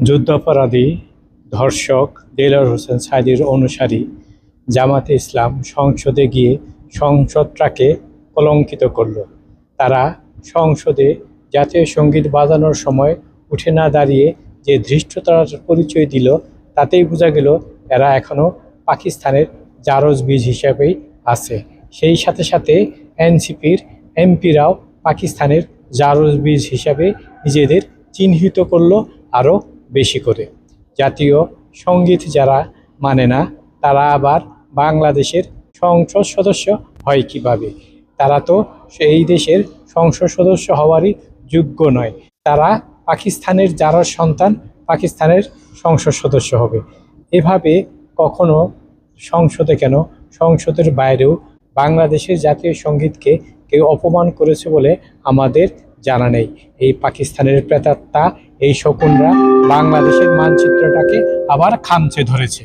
যুদ্ধাপরাধী, ধর্ষক দেলোয়ার হোসেন সাঈদীর অনুসারী জামাতে ইসলাম সংসদে গিয়ে সংসদটাকে কলঙ্কিত করল। তারা সংসদে জাতীয় সঙ্গীত বাজানোর সময় উঠে না দাঁড়িয়ে যে ধৃষ্টতার পরিচয় দিল, তাতেই বোঝা গেল এরা এখনও পাকিস্তানের জারজ বীজ হিসাবেই আছে। সেই সাথে সাথে এনসিপির এমপিরাও পাকিস্তানের জারজ বীজ হিসাবে নিজেদের চিহ্নিত করলো আরও বেশি করে। জাতীয় সঙ্গীত যারা মানে না, তারা আবার বাংলাদেশের সংসদ সদস্য হয় কিভাবে? তারা তো সেই দেশের সংসদ সদস্য হওয়ারই যোগ্য নয়। তারা পাকিস্তানের যারা সন্তান, পাকিস্তানের সংসদ সদস্য হবে। এভাবে কখনো সংসদে কেন, সংসদের বাইরেও বাংলাদেশের জাতীয় সঙ্গীতকে কেউ অপমান করেছে বলে আমাদের জানা নেই। এই পাকিস্তানের প্রেতাত্মা, এই শকুনরা বাংলাদেশের মানচিত্রটাকে আবার খামচে ধরেছে।